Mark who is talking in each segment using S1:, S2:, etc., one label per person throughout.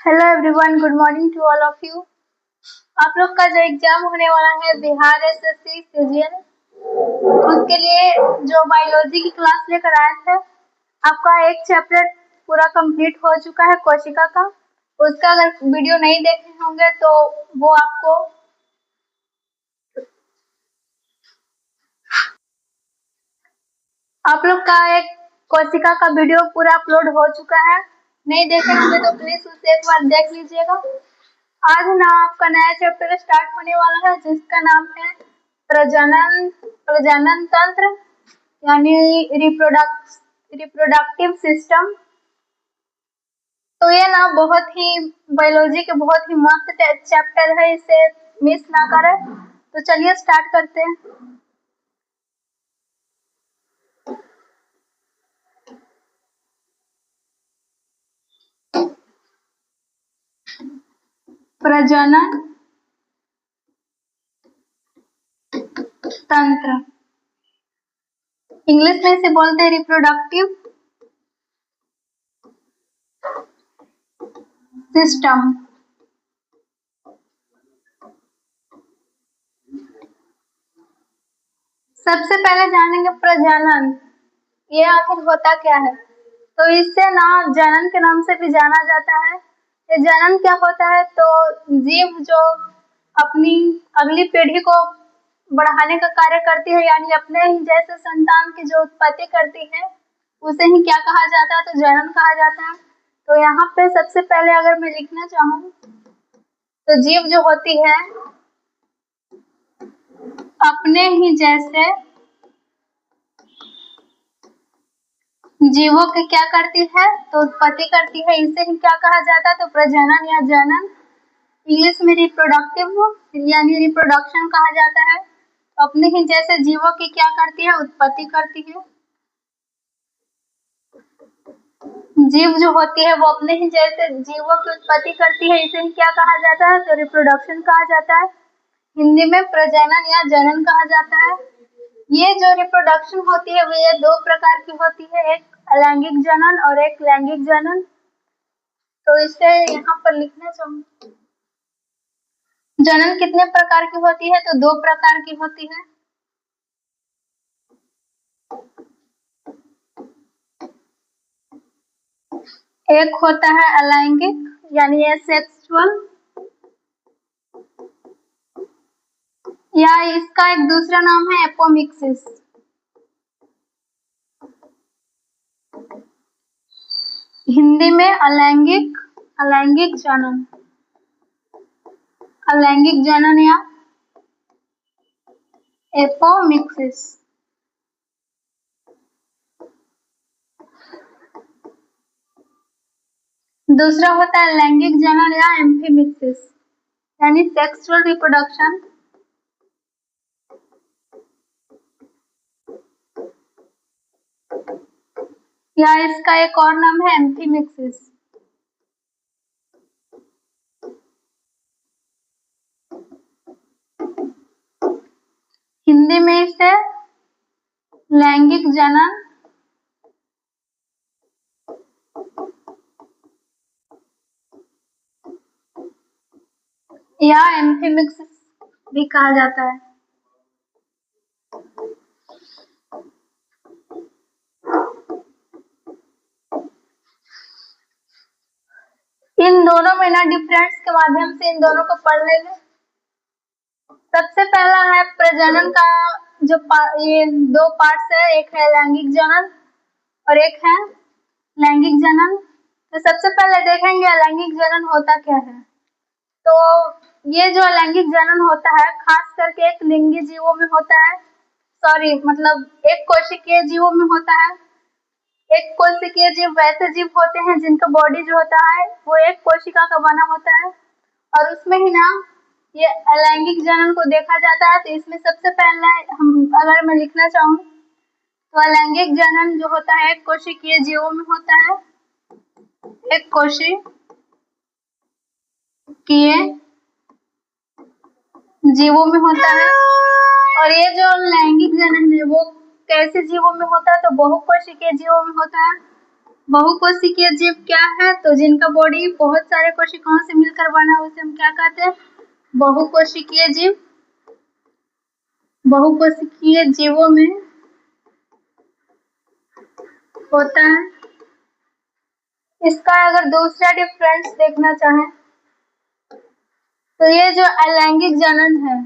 S1: Hello everyone, good morning to all of you. आप लोग का जो एग्जाम होने वाला है बिहार एसएससी सीजीएल, उसके लिए जो बायोलॉजी की क्लास लेकर आए थे, आपका एक चैप्टर पूरा कंप्लीट हो चुका है कोशिका का। उसका अगर वीडियो नहीं देखे होंगे तो वो आप लोग का एक कोशिका का वीडियो पूरा अपलोड हो चुका है। नहीं देखे होंगे तो प्लीज उसे एक बार देख लीजिएगा। आज ना आपका नया चैप्टर स्टार्ट होने वाला है जिसका नाम है प्रजनन प्रजनन तंत्र यानी रिप्रोडक्टिव सिस्टम। तो ये ना बहुत ही बायोलॉजी के बहुत ही मस्त चैप्टर है, इसे मिस ना करें। तो चलिए स्टार्ट करते हैं। प्रजनन तंत्र, इंग्लिश में इसे बोलते हैं रिप्रोडक्टिव सिस्टम। सबसे पहले जानेंगे प्रजनन, ये आखिर होता क्या है। तो इससे ना जनन के नाम से भी जाना जाता है। ये जनन क्या होता है, तो जीव जो अपनी अगली पीढ़ी को बढ़ाने का कार्य करती है, यानी अपने ही जैसे संतान की जो उत्पत्ति करती है उसे ही क्या कहा जाता है, तो जनन कहा जाता है। तो यहाँ पे सबसे पहले अगर मैं लिखना चाहूँ तो जीव जो होती है अपने ही जैसे जीवों की क्या करती है, तो उत्पत्ति करती है। इसे ही क्या कहा जाता है, तो प्रजनन या जनन। इंग्लिश में रिप्रोडक्टिव यानी रिप्रोडक्शन कहा जाता है। अपने ही जैसे जीवों की क्या करती है, उत्पत्ति करती है। जीव जो होती है वो अपने ही जैसे जीवों की उत्पत्ति करती है, इसे ही क्या कहा जाता है, तो रिप्रोडक्शन कहा जाता है। हिंदी में प्रजनन या जनन कहा जाता है। ये जो रिप्रोडक्शन होती है वो ये दो प्रकार की होती है, एक अलैंगिक जनन और एक लैंगिक जनन। तो इसे यहाँ पर लिखना चाहूँ, जनन कितने प्रकार की होती है, तो दो प्रकार की होती है। एक होता है अलैंगिक यानी एसेक्सुअल, या इसका एक दूसरा नाम है एपोमिक्सिस। हिंदी में अलैंगिक जनन, अलैंगिक जनन या एपोमिक्सिस। दूसरा होता है लैंगिक जनन या एम्फीमिक्सिस यानी सेक्सुअल रिप्रोडक्शन। या इसका एक और नाम है एम्फीमिक्सिस। हिंदी में इसे लैंगिक जनन या एम्फीमिक्सिस भी कहा जाता है। इन दोनों में ना डिफरेंस के माध्यम से इन दोनों को पढ़ लेंगे। सबसे पहला है प्रजनन का जो ये दो पार्ट्स है, एक है लैंगिक जनन और एक है लैंगिक जनन। तो सबसे पहले देखेंगे लैंगिक जनन होता क्या है। तो ये जो लैंगिक जनन होता है खास करके एक लिंगी जीवों में होता है, मतलब एक कोशिकीय जीवों में होता है। एक कोशिकीय जीव वैसे जीव होते हैं जिनका बॉडी जो होता है वो एक कोशिका का बना होता है, और उसमें ही ना ये अलैंगिक जनन को देखा जाता है। तो इसमें सबसे पहले हम अगर मैं लिखना चाहूँ तो अलैंगिक जनन जो होता है एक कोशिकीय जीवों में होता है, एक कोशिकीय जीवों में होता है। और ये जो लैंगिक जनन है वो कैसे जीवों में होता है, तो बहुकोशिकीय जीवों में होता है। बहुकोशिकीय जीव क्या है? तो जिनका बॉडी बहुत सारे कोशिकाओं से मिलकर बना है उसे हम क्या कहते हैं? बहुकोशिकीय जीव। बहुकोशिकीय जीवों में होता है। इसका अगर दूसरा डिफरेंस देखना चाहें तो ये जो अलैंगिक जनन है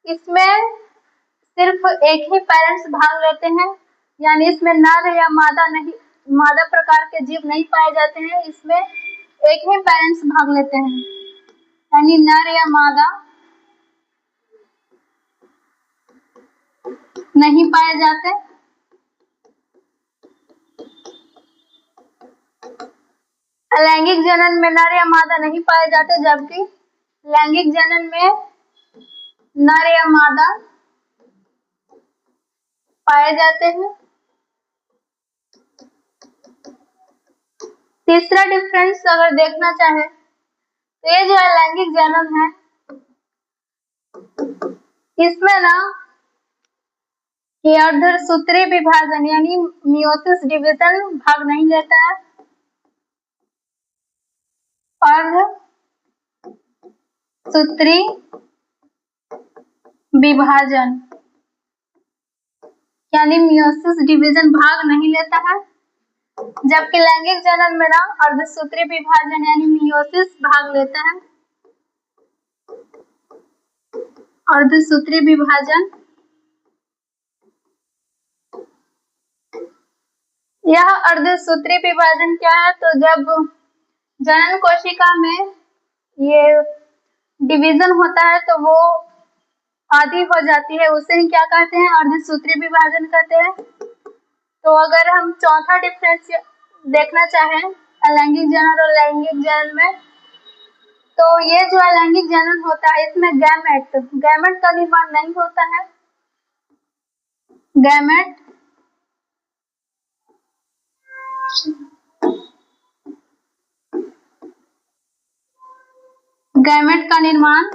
S1: इसमें सिर्फ एक ही पेरेंट्स भाग लेते हैं, यानी इसमें नर या मादा प्रकार के जीव नहीं पाए जाते हैं। इसमें एक ही पेरेंट्स भाग लेते हैं, यानी नर या मादा नहीं पाए जाते। अलैंगिक जनन में नर या मादा नहीं पाए जाते, जबकि लैंगिक जनन में नर या मादा पाए जाते हैं। तीसरा डिफरेंस अगर देखना चाहे तो ये जो अलैंगिक जनन है इसमें ना ये अर्धसूत्री विभाजन यानी मियोसिस डिवीजन भाग नहीं लेता है। अर्धसूत्री विभाजन यानी मियोसिस डिवीजन भाग नहीं लेता है, जबकि लैंगिक जनन में ना अर्धसूत्री विभाजन यानी मियोसिस भाग लेता है। अर्धसूत्री विभाजन यह अर्धसूत्री विभाजन क्या है? तो जब जनन कोशिका में ये डिवीजन होता है तो वो आधी हो जाती है, उसे हम क्या कहते हैं? अर्धसूत्री विभाजन कहते हैं। तो अगर हम चौथा डिफरेंस देखना चाहें अलैंगिक जनन और लैंगिक जनन में, तो ये जो अलैंगिक जनन होता है इसमें गैमेट का निर्माण नहीं होता है। गैमेट का निर्माण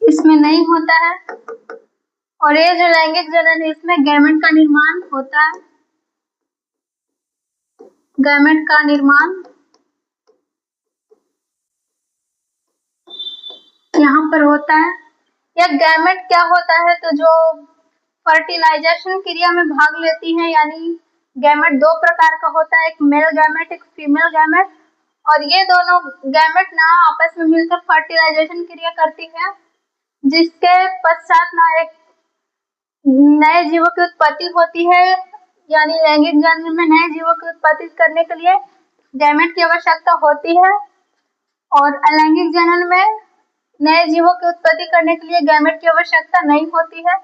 S1: इसमें नहीं होता है, और ये जो लैंगिक जनन है इसमें गैमेट का निर्माण होता है। गैमेट का निर्माण यहाँ पर होता है। यह गैमेट क्या होता है? तो जो फर्टिलाइजेशन क्रिया में भाग लेती है, यानी गैमेट दो प्रकार का होता है, एक मेल गैमेट एक फीमेल गैमेट, और ये दोनों गैमेट ना आपस में मिलकर फर्टिलाइजेशन क्रिया करती है, जिसके पश्चात ना एक नए जीवों की उत्पत्ति होती है। यानी लैंगिक जनन में नए जीवों की उत्पत्ति करने के लिए गैमेट की आवश्यकता होती है, और अलैंगिक जनन में नए जीवों की उत्पत्ति करने के लिए गैमेट की आवश्यकता नहीं होती है।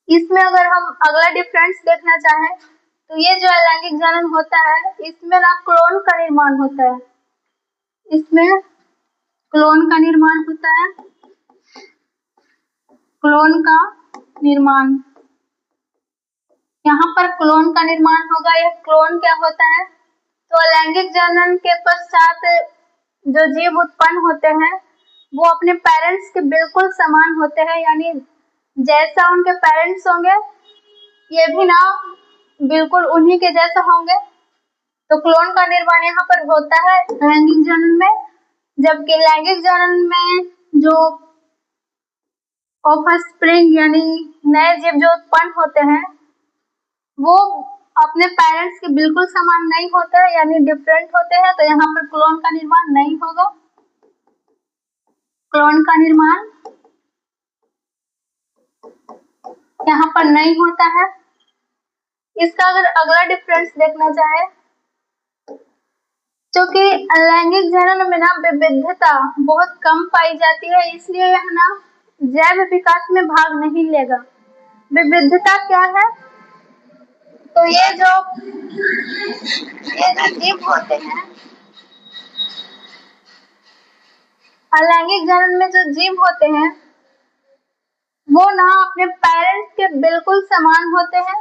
S1: इसमें अगर हम अगला डिफरेंस देखना चाहें तो ये जो अलैंगिक जनन होता है इसमें ना क्लोन का निर्माण होता है। इसमें क्लोन का निर्माण होता है। क्लोन का निर्माण, यहाँ पर क्लोन का निर्माण होगा। यह क्लोन क्या होता है? तो अलैंगिक जनन के पश्चात जो जीव उत्पन्न होते हैं वो अपने पेरेंट्स के बिल्कुल समान होते हैं, यानी जैसा उनके पेरेंट्स होंगे ये भी ना बिल्कुल उन्हीं के जैसा होंगे। तो क्लोन का निर्माण यहाँ पर होता है लैंगिक जनन में, जबकि लैंगिक जनन में जो ऑफस्प्रिंग यानी नए जीव जो उत्पन्न होते हैं वो अपने पेरेंट्स के बिल्कुल समान नहीं होते हैं, यानी डिफरेंट होते हैं। तो यहाँ पर क्लोन का निर्माण नहीं होगा। क्लोन का निर्माण यहाँ पर नहीं होता है। इसका अगर अगला डिफरेंस देखना चाहे, क्योंकि अलैंगिक जनन में ना विविधता बहुत कम पाई जाती है, इसलिए यह ना जैव विकास में भाग नहीं लेगा। विविधता क्या है? तो ये जो जीव होते हैं अलैंगिक जनन में जो जीव होते हैं वो ना अपने पेरेंट्स के बिल्कुल समान होते हैं,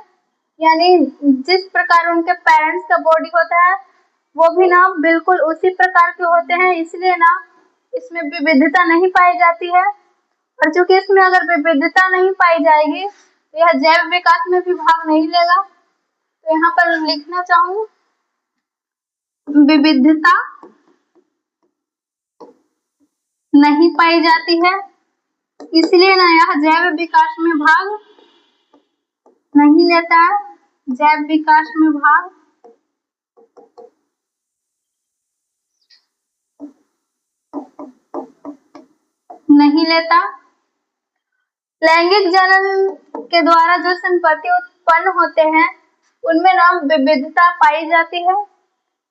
S1: यानी जिस प्रकार उनके पेरेंट्स का बॉडी होता है वो भी ना बिल्कुल उसी प्रकार के होते हैं, इसलिए ना इसमें विविधता नहीं पाई जाती है। और चूंकि इसमें अगर विविधता नहीं पाई जाएगी यह जैव विकास में भी भाग नहीं लेगा। तो यहाँ पर लिखना चाहूँ विविधता नहीं पाई जाती है, इसलिए ना यह जैव विकास में भाग नहीं लेता है। जैव विकास में भाग नहीं लेता। लैंगिक जनन के द्वारा जो संपत्ति उत्पन्न होते हैं उनमें ना विविधता पाई जाती है,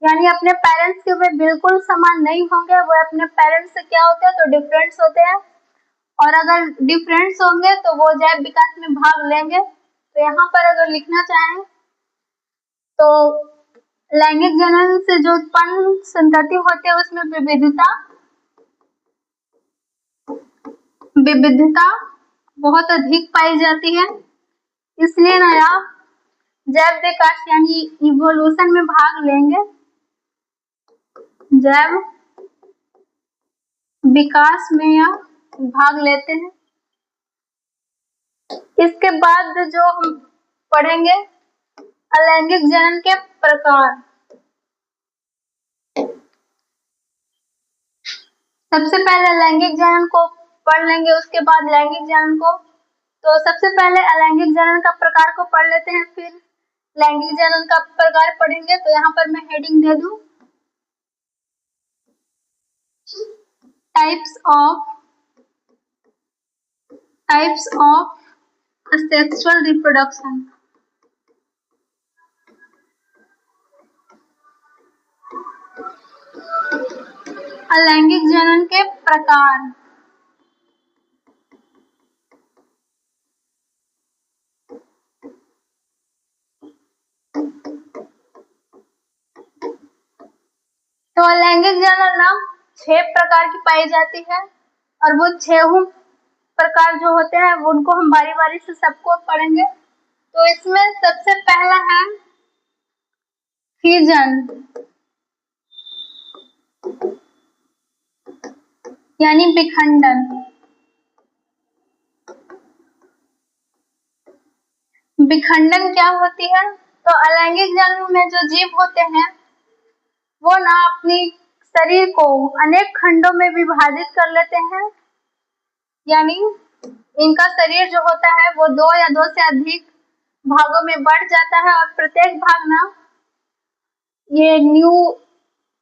S1: यानी अपने पेरेंट्स के वे बिल्कुल समान नहीं होंगे, वो अपने पेरेंट्स से क्या होते हैं तो डिफरेंस होते हैं, और अगर डिफरेंस होंगे तो वो जैव विकास में भाग लेंगे। तो यहाँ पर अगर लिखना चाहें तो लैंगिक जनन से जो उत्पन्न संतति होती है उसमें विविधता बहुत अधिक पाई जाती है, इसलिए ना यह जैव विकास यानी इवोल्यूशन में भाग लेंगे। जैव विकास में यह भाग लेते हैं। इसके बाद जो हम पढ़ेंगे अलैंगिक जनन के प्रकार। सबसे पहले लैंगिक जनन को पढ़ लेंगे, उसके बाद लैंगिक जनन को। तो सबसे पहले अलैंगिक जनन का प्रकार को पढ़ लेते हैं, फिर लैंगिक जनन का प्रकार पढ़ेंगे। तो यहाँ पर मैं हेडिंग दे दूं टाइप्स ऑफ सेक्सुअल रिप्रोडक्शन। अलैंगिक जनन के प्रकार। तो अलैंगिक जनन ना 6 प्रकार की पाई जाती है, और वो 6 प्रकार जो होते हैं वो उनको हम बारी बारी से सबको पढ़ेंगे। तो इसमें सबसे पहला है फिजन, यानी विखंडन। विखंडन क्या होती है? तो अलैंगिक जनन में जो जीव होते हैं वो ना अपनी शरीर को अनेक खंडों में विभाजित कर लेते हैं, यानी इनका शरीर जो होता है वो 2 या 2 से अधिक भागों में बढ़ जाता है, और प्रत्येक भाग ना ये न्यू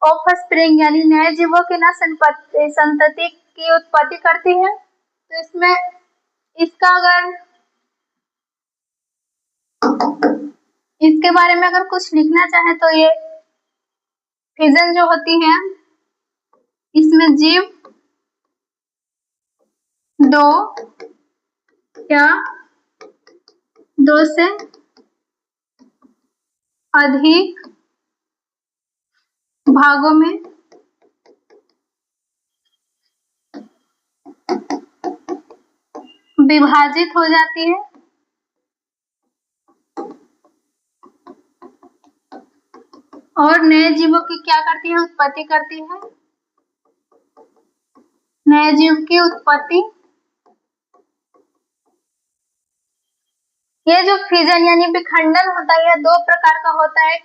S1: ऑफस्प्रिंग यानी नए जीवों की ना संतति की उत्पत्ति करती है। तो इसमें इसका अगर इसके बारे में अगर कुछ लिखना चाहे तो ये फिजन जो होती है इसमें जीव 2 या 2 से अधिक भागों में विभाजित हो जाती है, और नए जीवों की क्या करती है उत्पत्ति करती है। नए जीव की उत्पत्ति। ये जो फिजन यानी विखंडन होता है, यह 2 प्रकार का होता है,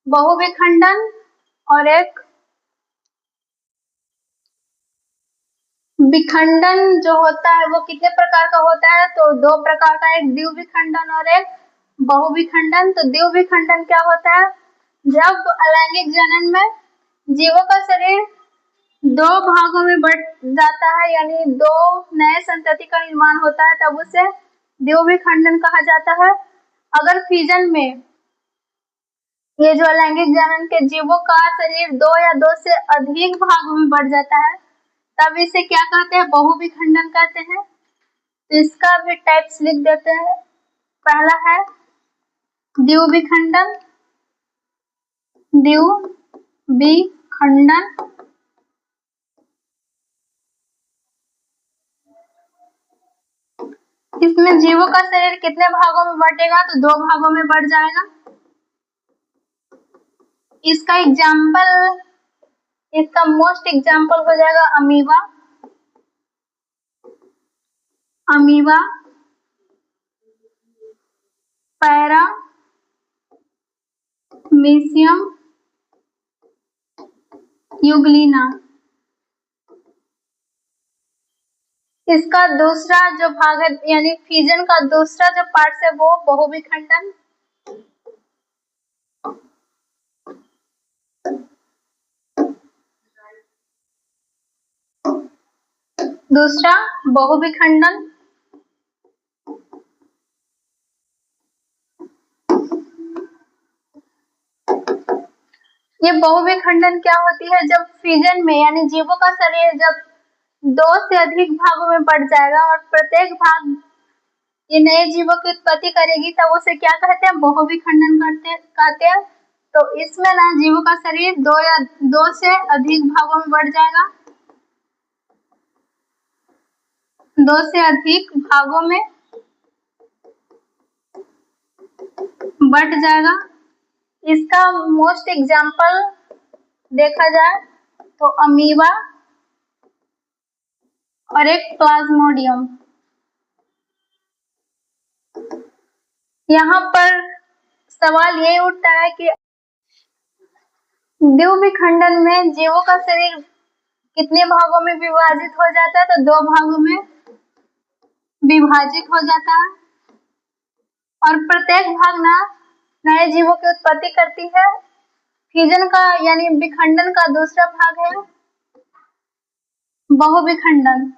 S1: बहुविखंडन और एक विखंडन जो होता है वो कितने प्रकार का होता है? तो 2 प्रकार का, एक द्विविखंडन और एक बहुविखंडन। तो द्विविखंडन क्या होता है? जब अलैंगिक जनन में जीवों का शरीर 2 भागों में बढ़ जाता है, यानी 2 नए संतति का निर्माण होता है, तब उसे द्विविखंडन कहा जाता है। अगर फिजन में ये जो अलैंगिक जनन के जीवों का शरीर 2 या 2 से अधिक भागों में बढ़ जाता है तब इसे क्या कहते हैं? बहुविखंडन कहते हैं। तो इसका भी टाइप्स लिख देते हैं। पहला है द्विविखंडन। द्विविखंडन इसमें जीवों का शरीर कितने भागों में बटेगा? तो 2 भागों में बढ़ जाएगा। इसका एग्जाम्पल, इसका मोस्ट एग्जाम्पल हो जाएगा amoeba. Amoeba paramecium euglena. इसका दूसरा जो भाग है यानी फिजन का दूसरा जो पार्ट है वो बहुविखंडन। दूसरा बहुविखंडन। ये बहुविखंडन क्या होती है? जब फिजन में यानी जीवों का शरीर जब 2 से अधिक भागों में बढ़ जाएगा और प्रत्येक भाग ये नए जीवों की उत्पत्ति करेगी तब उसे क्या कहते हैं? बहुविखंडन कहते हैं। तो इसमें ना जीवों का शरीर 2 से अधिक भागों में बढ़ जाएगा, 2 से अधिक भागों में बढ़ जाएगा। इसका मोस्ट एग्जाम्पल देखा जाए तो अमीबा और एक प्लाज्मोडियम। यहाँ पर सवाल ये उठता है कि द्विविखंडन में जीवों का शरीर कितने भागों में विभाजित हो जाता है? तो 2 भागों में विभाजित हो जाता है और प्रत्येक भाग ना नए जीवों की उत्पत्ति करती है। फिजन का यानी विखंडन का दूसरा भाग है बहुविखंडन।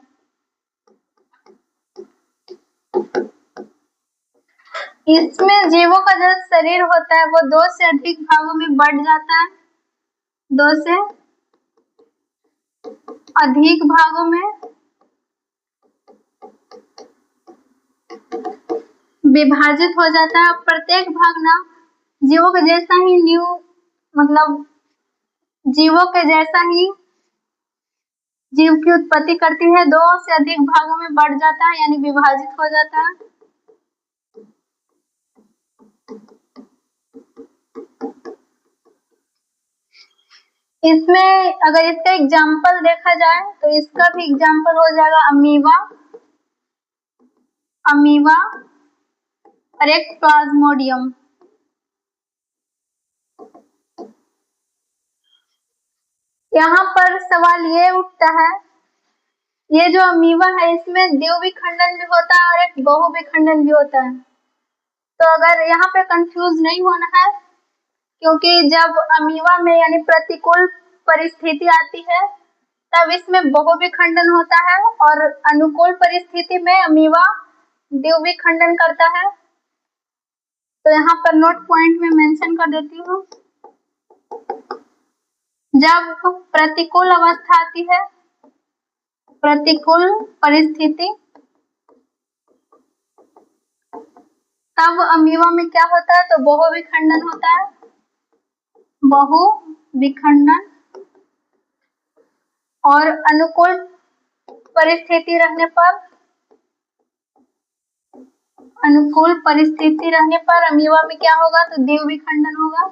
S1: इसमें जीवों का जो शरीर होता है वो 2 से अधिक भागों में बढ़ जाता है, 2 से अधिक भागों में विभाजित हो जाता है। प्रत्येक भाग ना जीवों के जैसा ही मतलब जीवों के जैसा ही जीव की उत्पत्ति करती है, 2 से अधिक भागों में बढ़ जाता है यानी विभाजित हो जाता है। इसमें अगर इसका एग्जाम्पल देखा जाए तो इसका भी एग्जाम्पल हो जाएगा अमीबा और एक प्लाज्मोडियम। यहाँ पर सवाल ये उठता है, ये जो अमीबा है इसमें द्विविखंडन भी होता है और एक बहुविखंडन भी होता है। तो अगर यहाँ पे कंफ्यूज नहीं होना है, क्योंकि जब अमीबा में यानी प्रतिकूल परिस्थिति आती है तब इसमें बहुविखंडन होता है और अनुकूल परिस्थिति में अमीबा द्विविखंडन करता है। तो यहाँ पर नोट पॉइंट में मेंशन कर देती हूँ। जब प्रतिकूल अवस्था आती है, प्रतिकूल परिस्थिति, तब अमीबा में क्या होता है? तो बहुविखंडन होता है, बहुविखंडन। और अनुकूल परिस्थिति रहने पर अमीबा में क्या होगा? तो द्विविखंडन होगा।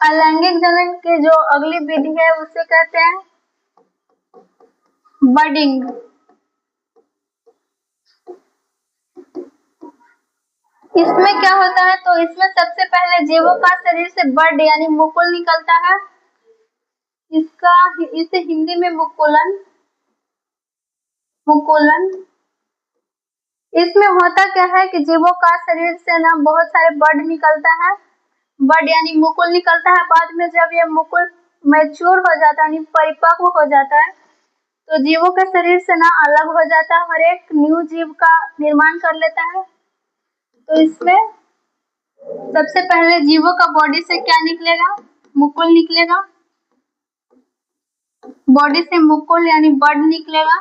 S1: अलैंगिक जनन की जो अगली विधि है उसे कहते हैं बडिंग। इसमें क्या होता है? तो इसमें सबसे पहले जीवों का शरीर से बड यानी मुकुल निकलता है। इसे हिंदी में मुकुलन। इसमें होता क्या है कि जीवों का शरीर से ना बहुत सारे बड निकलता है, बड यानी मुकुल निकलता है। बाद में जब ये मुकुल मैच्योर हो जाता है यानी परिपक्व हो जाता है तो जीवों के शरीर से ना अलग हो जाता है और एक न्यू जीव का निर्माण कर लेता है। तो इसमें सबसे पहले जीवों का बॉडी से क्या निकलेगा? मुकुल निकलेगा। बॉडी से मुकुल यानी बड निकलेगा।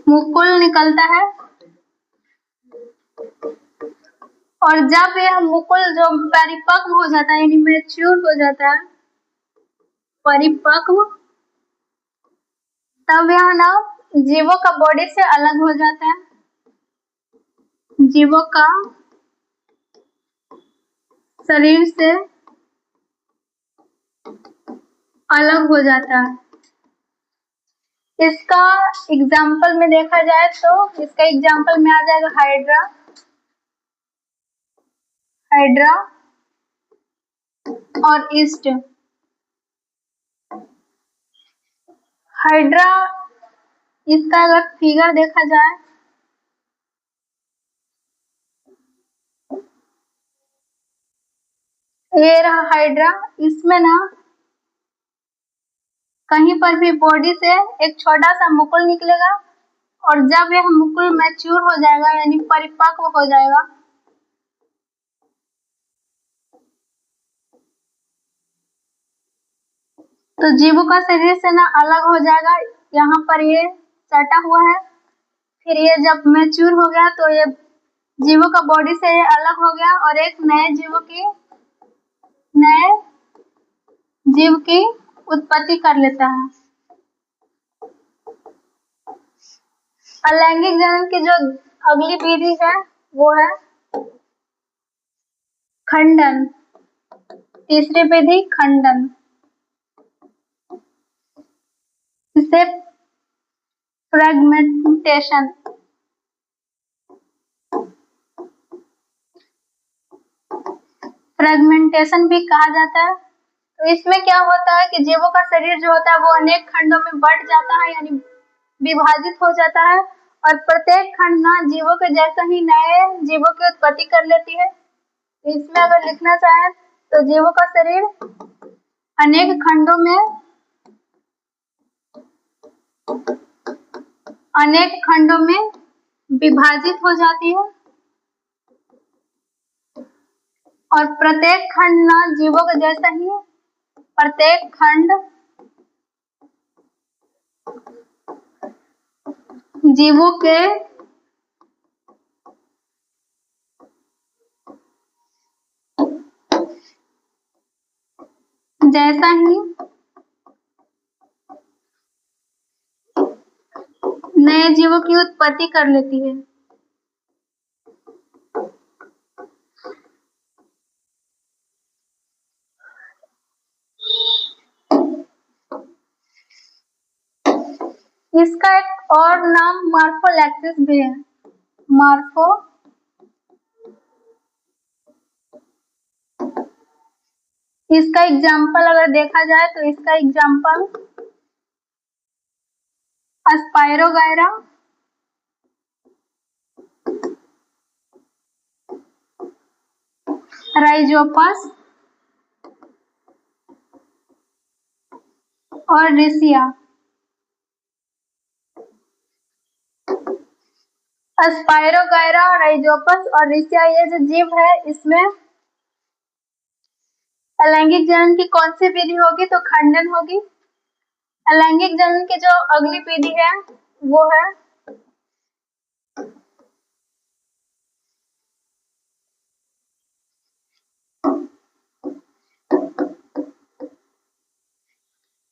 S1: मुकुल निकलता है और जब यह मुकुल जो परिपक्व हो जाता है यानी मैच्योर हो जाता है, परिपक्व, तब यह ना जीवों का बॉडी से अलग हो जाता है। जीवों का शरीर से अलग हो जाता है। इसका एग्जाम्पल में देखा जाए तो इसका एग्जाम्पल में आ जाएगा हाइड्रा और ईस्ट। हाइड्रा, इसका अगर फिगर देखा जाए ये रहा हाइड्रा। इसमें ना कहीं पर भी बॉडी से एक छोटा सा मुकुल निकलेगा और जब यह मुकुल मैच्योर हो जाएगा यानी परिपक्व हो जाएगा तो जीवों का शरीर से ना अलग हो जाएगा। यहाँ पर ये सटा हुआ है। फिर ये जब मैच्योर हो गया तो ये जीवों का बॉडी से ये अलग हो गया और एक नए जीव की उत्पत्ति कर लेता है। अलैंगिक जनन की जो अगली विधि है वो है खंडन। तीसरी विधि खंडन, इसे फ्रेगमेंटेशन। फ्रेगमेंटेशन भी कहा जाता है। तो इसमें क्या होता है कि जीवों का शरीर जो होता है वो अनेक खंडों में बढ़ जाता है यानी विभाजित हो जाता है और प्रत्येक खंड ना जीवों के जैसे ही नए जीवों की उत्पत्ति कर लेती है। इसमें अगर लिखना चाहें तो जीवों का शरीर अनेक खंडों में विभाजित हो जाती है और प्रत्येक खंड ना जीवों के जैसा ही प्रत्येक खंड जीवों के जैसा ही नए जीवों की उत्पत्ति कर लेती है। इसका एक और नाम मॉर्फोलैक्सिस भी है। इसका एग्जाम्पल अगर देखा जाए तो इसका एग्जाम्पल स्पाइरोगायरा, राइजोपस और रिसिया। स्पाइरोगायरा, राइजोपस और रिसिया ये जो जीव है इसमें अलैंगिक जनन की कौन सी विधि होगी तो खंडन होगी। अलैंगिक जनन की जो अगली विधि है वो है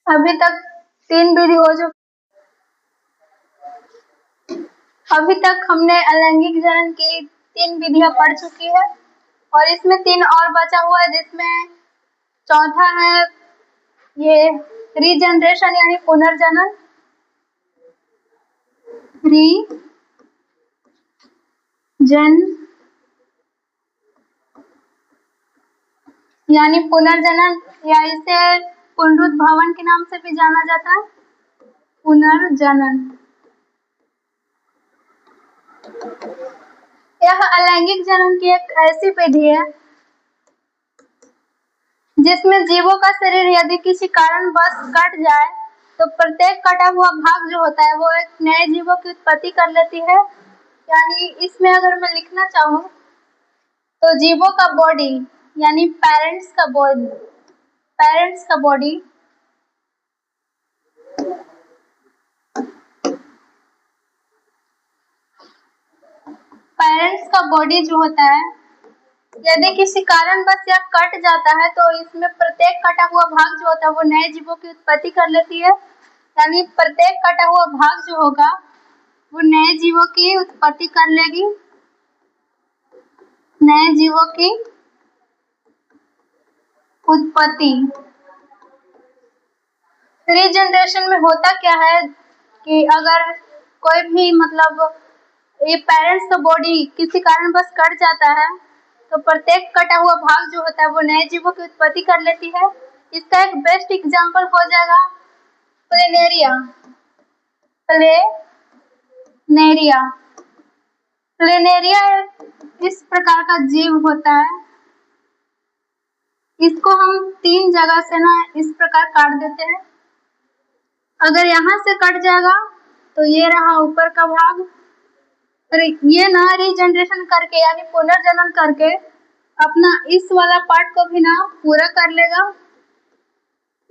S1: अभी तक 3 विधि हो चुकी। अभी तक हमने अलैंगिक जनन की 3 विधियां पढ़ चुकी है और इसमें 3 और बचा हुआ है जिसमें चौथा है ये रीजनरेशन यानी पुनर्जनन। यानी पुनर्जनन या इसे पुनरुद्भवन के नाम से भी जाना जाता है। पुनर्जनन यह अलैंगिक जनन की एक ऐसी विधि है जिसमें जीवों का शरीर यदि किसी कारणवश कट जाए तो प्रत्येक कटा हुआ भाग जो होता है वो एक नए जीवों की उत्पत्ति कर लेती है। यानी इसमें अगर मैं लिखना चाहूँ तो जीवों का बॉडी यानी पेरेंट्स का बॉडी जो होता है यदि किसी कारणवश यह कट जाता है तो इसमें प्रत्येक कटा हुआ भाग जो होता है वो नए जीवों की उत्पत्ति कर लेती है। यानी प्रत्येक कटा हुआ भाग जो होगा वो नए जीवों की उत्पत्ति कर लेगी, नए जीवों की उत्पत्ति। रीजनरेशन में होता क्या है कि अगर कोई भी मतलब ये पेरेंट्स का बॉडी किसी कारणवश कट जाता है तो प्रत्येक कटा हुआ भाग जो होता है वो नए जीवों की उत्पत्ति कर लेती है। इसका एक बेस्ट एग्जांपल हो जाएगा प्लेनेरिया। प्लेनेरिया प्लेनेरिया इस प्रकार का जीव होता है। इसको हम 3 जगह से ना इस प्रकार काट देते हैं। अगर यहाँ से कट जाएगा तो ये रहा ऊपर का भाग, और ये ना रीजनरेशन करके यानी पुनर्जनन करके अपना इस वाला पार्ट को भी ना पूरा कर लेगा।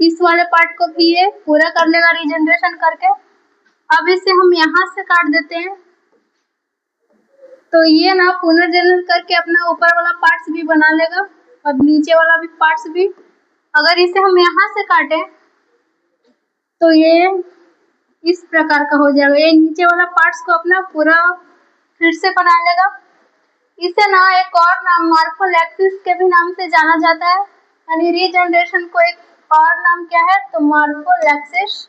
S1: इस वाले पार्ट को भी ये पूरा कर लेगा रीजनरेशन करके। अब इसे हम यहाँ से काट देते हैं तो ये ना पुनर्जनन करके अपना ऊपर वाला पार्ट्स भी बना लेगा और नीचे वाला भी पार्ट्स भी। अगर इसे हम यहाँ से काटे तो ये इस प्रकार का हो जाएगा। ये नीचे वाला पार्ट्स को अपना पूरा फिर से बना लेगा। इसे ना एक और नाम मॉर्फोलैक्सिस के भी नाम से जाना जाता है, यानी रीजनरेशन को एक और नाम क्या है तो मॉर्फोलैक्सिस।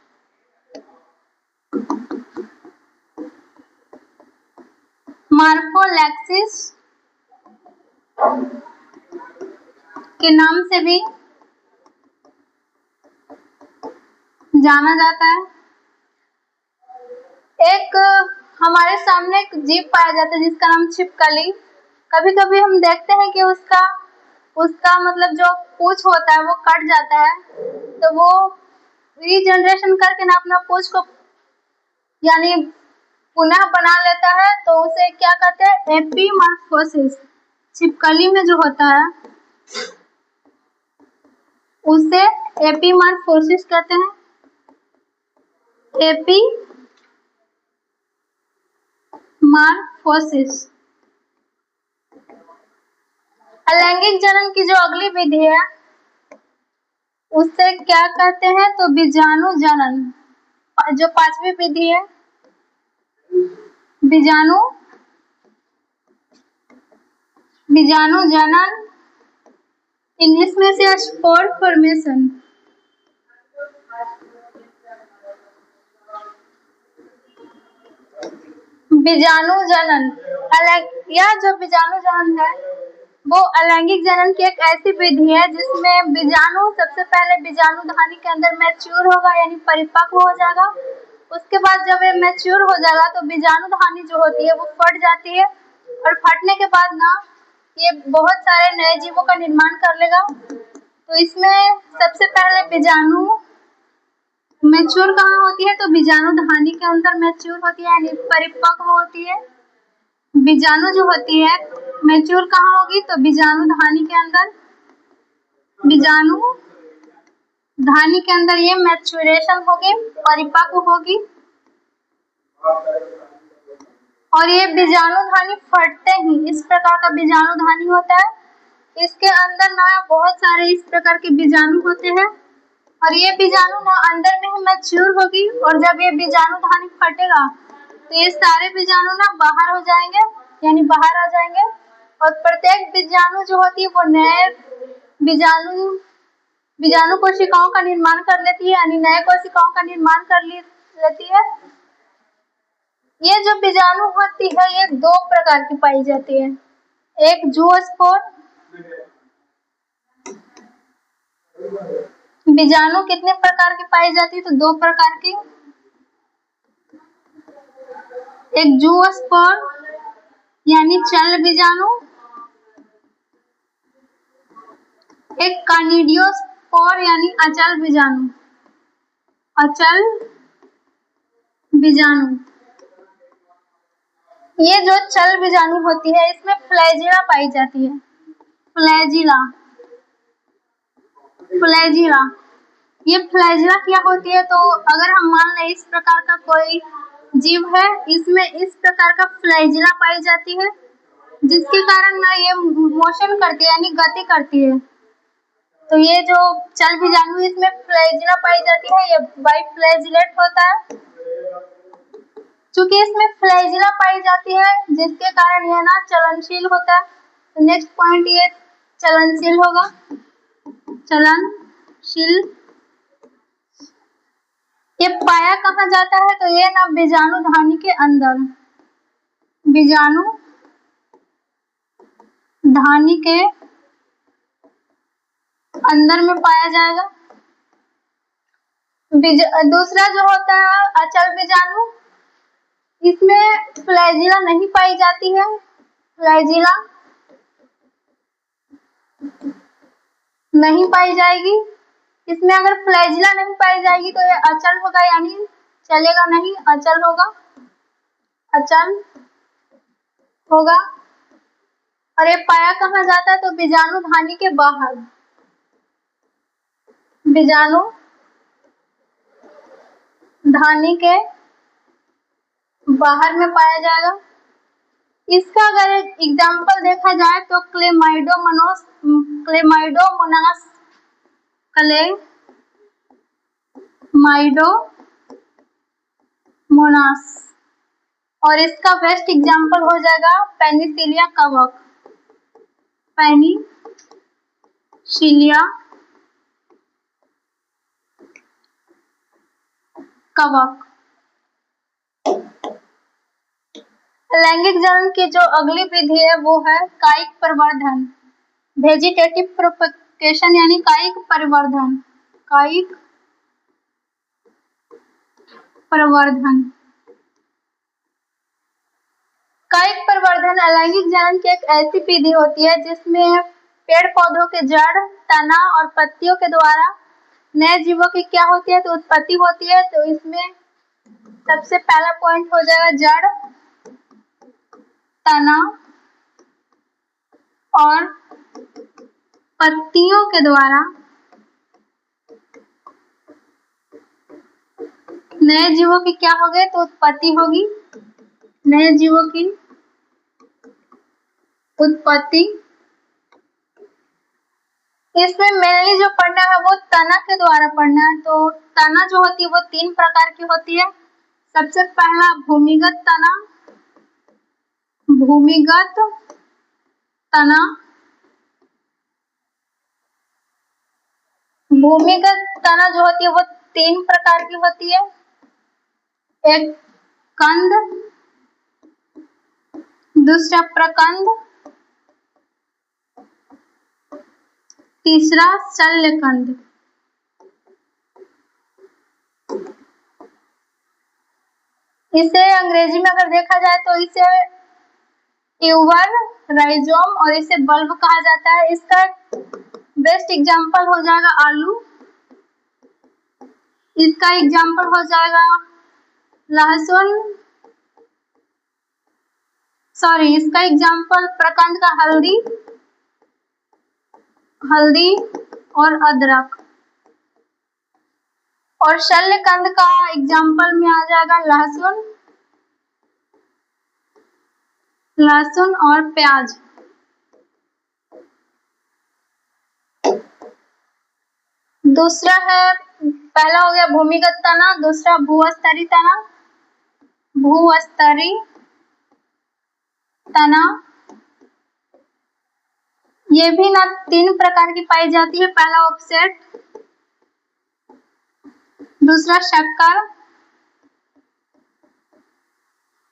S1: मॉर्फोलैक्सिस के नाम से भी जाना जाता है। एक हमारे सामने एक जीव पाया जाता है जिसका नाम छिपकली। कभी कभी हम देखते हैं कि उसका मतलब जो पूंछ होता है वो कट जाता है तो वो रीजनरेशन करके ना अपना पूंछ को यानी पुनः बना लेता है, तो उसे क्या कहते हैं एपीमॉर्फोसिस। छिपकली में जो होता है उसे एपीमॉर्फोसिस कहते हैं। एपीमॉर्फोसिस। अलैंगिक जनन की जो अगली विधि है उससे क्या कहते हैं तो बीजाणु जनन। जो 5वीं विधि है बीजाणु जनन, इंग्लिश में से स्पोर फॉर्मेशन। बीजाणु जनन यह जो बीजाणु जनन है वो अलैंगिक जनन की एक ऐसी विधि है जिसमें बीजाणु सबसे पहले बीजाणु धानी के अंदर मैच्योर होगा यानी परिपक्व हो जाएगा। उसके बाद जब ये मैच्योर हो जाएगा तो बीजाणु धानी जो होती है वो फट जाती है और फटने के बाद ना ये बहुत सारे नए जीवों का निर्माण कर लेगा। तो इसमें सबसे पहले बीजाणु मैच्योर कहाँ होती है तो बीजाणु धानी के अंदर मैच्योर होती है यानी परिपक्व होती है। बीजाणु जो होती है मैच्योर कहाँ होगी तो बीजाणु धानी के अंदर। बीजाणु धानी के अंदर ये मैच्योरेशन होगी, परिपक्व होगी और ये बीजाणु धानी फटते ही इस प्रकार का बीजाणु धानी होता है। इसके अंदर ना बहुत सारे इस प्रकार के बीजाणु होते हैं और ये बीजाणु ना अंदर में ही मैच्योर होगी और जब ये बीजाणु धानी फटेगा तो ये सारे बीजाणु ना बाहर हो जाएंगे यानी बाहर आ जाएंगे और प्रत्येक बीजाणु जो होती है वो नए बीजाणु कोशिकाओं का निर्माण कर लेती है यानी नए कोशिकाओं का निर्माण कर लेती है। ये जो बीजाणु होती है ये 2 प्रकार की पाई जाती है। एक जूस्पोर। बीजाणु कितने प्रकार की पाई जाती है तो 2 प्रकार की। एक जूस्पोर यानी चल बीजाणु, एक कानिडियोस्पोर यानी अचल बीजाणु। अचल बीजाणु ये जो चल बीजाणु होती है इसमें फ्लैजिला पाई जाती है। फ्लैजिला ये फ्लैजिला क्या होती है तो अगर हम मान लें इस प्रकार का कोई जीव है इसमें इस प्रकार का फ्लैजिला पाई जाती है जिसके कारण ना ये मोशन करती है यानी गति करती है। तो ये जो चल बीजाणु इसमें फ्लैजिला पाई जाती है ये बाइफ्लैजिलेट होता है। चूंकि इसमें फ्लैजिला पाई जाती है जिसके कारण यह ना चलनशील होता है। तो नेक्स्ट पॉइंट ये चलनशील होगा। चलनशील। ये पाया कहाँ जाता है, तो ये ना बीजाणु धानी के अंदर, बीजाणु धानी के अंदर में पाया जाएगा। दूसरा जो होता है अचल बीजाणु, इसमें फ्लैजिला नहीं पाई जाती है, फ्लैजिला नहीं पाई जाएगी। इसमें अगर फ्लैजिला नहीं पाई जाएगी तो ये अचल होगा, यानी चलेगा नहीं, अचल होगा, अचल होगा। और ये पाया कहाँ जाता है, तो बीजाणु धानी के बाहर, बीजाणु धानी के बाहर में पाया जाएगा। इसका अगर एग्जाम्पल देखा जाए तो क्लेमाइडोमोनास, क्लेमाइडोमोनास। और इसका बेस्ट एग्जाम्पल हो जाएगा पेनिसिलिया कवक, पेनिसिलिया कवक। लैंगिक जनन की जो अगली विधि है वो है कायिक प्रवर्धन, वेजिटेटिव प्रोपगेशन, यानी कायिक प्रवर्धन, कायिक प्रवर्धन। कायिक प्रवर्धन अलैंगिक जनन की एक ऐसी विधि होती है जिसमें पेड़ पौधों के जड़, तना और पत्तियों के द्वारा नए जीवों की क्या होती है, तो उत्पत्ति होती है। तो इसमें सबसे पहला पॉइंट हो जाएगा जड़, तना और पत्तियों के द्वारा नए जीवों की क्या होगी, तो उत्पत्ति होगी, नए जीवों की उत्पत्ति। इसमें मेनली जो पढ़ना है वो तना के द्वारा पढ़ना है। तो तना जो होती है वो 3 प्रकार की होती है। सबसे पहला भूमिगत तना, भूमिगत तना, भूमिगत तना जो होती है वो 3 प्रकार की होती है। एक कंद, दूसरा प्रकंद, तीसरा शल्यकंद। इसे अंग्रेजी में अगर देखा जाए तो इसे ट्यूबर, राइजोम और इसे बल्ब कहा जाता है। इसका बेस्ट एग्जाम्पल हो जाएगा आलू, इसका एग्जाम्पल हो जाएगा लहसुन, इसका एग्जाम्पल प्रकंद का हल्दी, हल्दी और अदरक। और शल्यकंद का एग्जाम्पल में आ जाएगा लहसुन, लहसुन और प्याज। दूसरा है, पहला हो गया भूमिगत तना, दूसरा भूस्तरीय तना, भूस्तरीय तना। ये भी ना 3 प्रकार की पाई जाती है। पहला ऑफसेट, दूसरा शक्कर,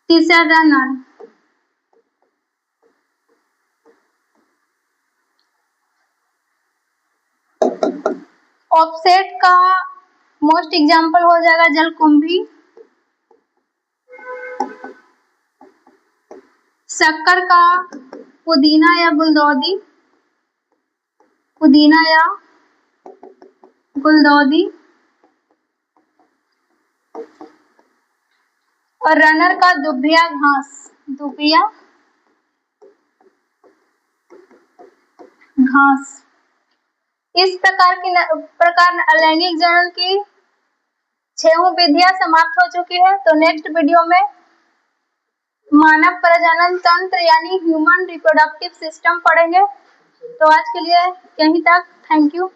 S1: तीसरा रनर। ऑफसेट का मोस्ट एग्जाम्पल हो जाएगा जलकुंभी, शक्कर का पुदीना या गुलदौदी, पुदीना या गुलदौदी। और रनर का दुबिया घास, दुबिया घास। इस प्रकार अलैंगिक जनन की 6 विधियां समाप्त हो चुकी है। तो नेक्स्ट वीडियो में मानव प्रजनन तंत्र यानी ह्यूमन रिप्रोडक्टिव सिस्टम पढ़ेंगे। तो आज के लिए यहीं तक, थैंक यू।